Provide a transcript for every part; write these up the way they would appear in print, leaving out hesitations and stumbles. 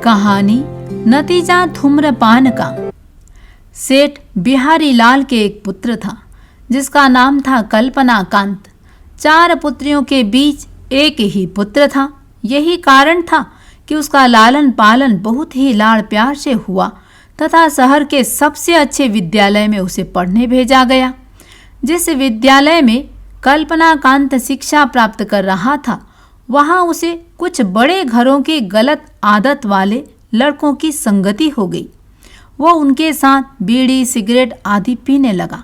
कहानी नतीजा धूम्रपान का। सेठ बिहारी लाल के एक पुत्र था जिसका नाम था कल्पना कांत। 4 पुत्रियों के बीच एक ही पुत्र था। यही कारण था कि उसका लालन पालन बहुत ही लाड़ प्यार से हुआ तथा शहर के सबसे अच्छे विद्यालय में उसे पढ़ने भेजा गया। जिस विद्यालय में कल्पना कांत शिक्षा प्राप्त कर रहा था, वहाँ उसे कुछ बड़े घरों के गलत आदत वाले लड़कों की संगति हो गई। वो उनके साथ बीड़ी सिगरेट आदि पीने लगा।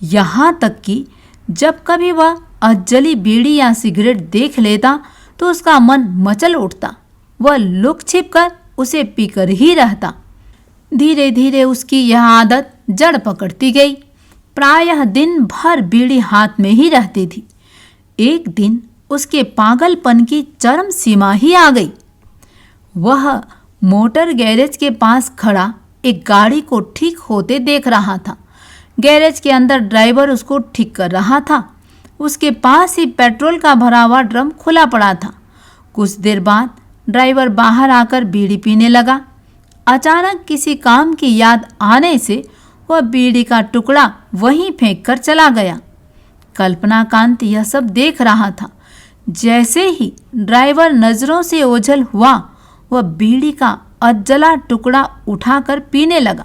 यहाँ तक कि जब कभी वह अजली बीड़ी या सिगरेट देख लेता तो उसका मन मचल उठता। वह लुक छिप कर उसे पीकर ही रहता। धीरे धीरे उसकी यह आदत जड़ पकड़ती गई। प्रायः दिन भर बीड़ी हाथ में ही रहती थी। एक दिन उसके पागलपन की चरम सीमा ही आ गई। वह मोटर गैरेज के पास खड़ा एक गाड़ी को ठीक होते देख रहा था। गैरेज के अंदर ड्राइवर उसको ठीक कर रहा था। उसके पास ही पेट्रोल का भरा हुआ ड्रम खुला पड़ा था। कुछ देर बाद ड्राइवर बाहर आकर बीड़ी पीने लगा। अचानक किसी काम की याद आने से वह बीड़ी का टुकड़ा वहीं फेंक कर चला गया। कल्पना कांत यह सब देख रहा था। जैसे ही ड्राइवर नजरों से ओझल हुआ, वह बीड़ी का अधजला टुकड़ा उठाकर पीने लगा।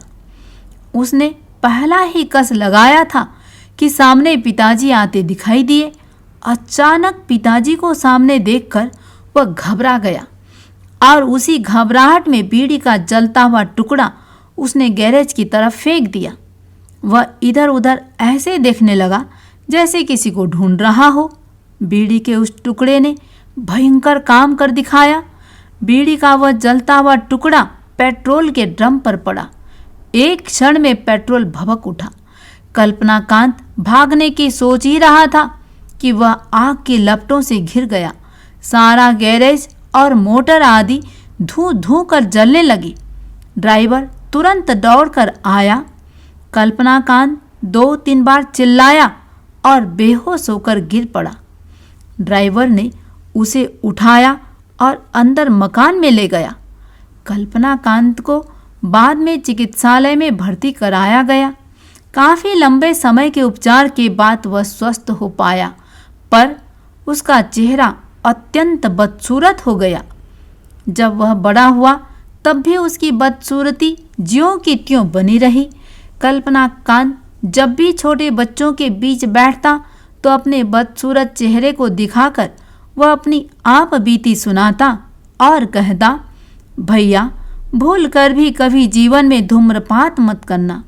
उसने पहला ही कस लगाया था कि सामने पिताजी आते दिखाई दिए। अचानक पिताजी को सामने देखकर वह घबरा गया और उसी घबराहट में बीड़ी का जलता हुआ टुकड़ा उसने गैरेज की तरफ फेंक दिया। वह इधर उधर ऐसे देखने लगा जैसे किसी को ढूंढ रहा हो। बीड़ी के उस टुकड़े ने भयंकर काम कर दिखाया। बीड़ी का वह जलता हुआ टुकड़ा पेट्रोल के ड्रम पर पड़ा। एक क्षण में पेट्रोल भभक उठा। कल्पना कांत भागने की सोच ही रहा था कि वह आग की लपटों से घिर गया। सारा गैरेज और मोटर आदि धू धू कर जलने लगी। ड्राइवर तुरंत दौड़कर आया। कल्पना कांत 2-3 बार चिल्लाया और बेहोश होकर गिर पड़ा। ड्राइवर ने उसे उठाया और अंदर मकान में ले गया। कल्पना कांत को बाद में चिकित्सालय में भर्ती कराया गया। काफ़ी लंबे समय के उपचार के बाद वह स्वस्थ हो पाया, पर उसका चेहरा अत्यंत बदसूरत हो गया। जब वह बड़ा हुआ तब भी उसकी बदसूरती ज्यों की त्यों बनी रही। कल्पना कांत जब भी छोटे बच्चों के बीच बैठता तो अपने बदसूरत चेहरे को दिखाकर वह अपनी आप बीती सुनाता और कहता, भैया भूल कर भी कभी जीवन में धूम्रपान मत करना।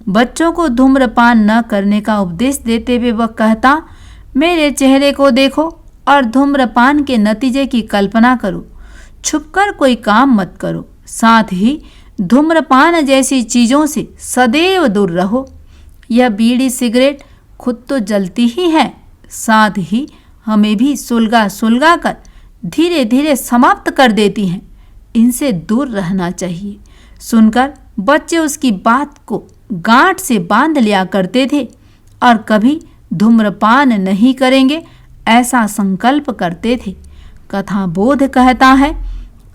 बच्चों को धूम्रपान न करने का उपदेश देते हुए वह कहता, मेरे चेहरे को देखो और धूम्रपान के नतीजे की कल्पना करो। छुपकर कोई काम मत करो। साथ ही धूम्रपान जैसी चीज़ों से सदैव दूर रहो। यह बीड़ी सिगरेट खुद तो जलती ही है, साथ ही हमें भी सुलगा सुलगा कर धीरे धीरे समाप्त कर देती हैं। इनसे दूर रहना चाहिए। सुनकर बच्चे उसकी बात को गांठ से बांध लिया करते थे और कभी धूम्रपान नहीं करेंगे ऐसा संकल्प करते थे। कथा बोध कहता है,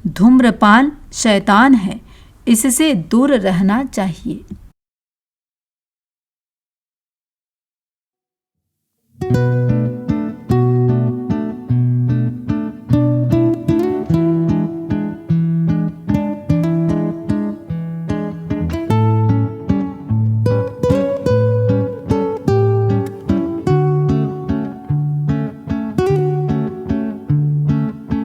धूम्रपान शैतान है, इससे दूर रहना चाहिए।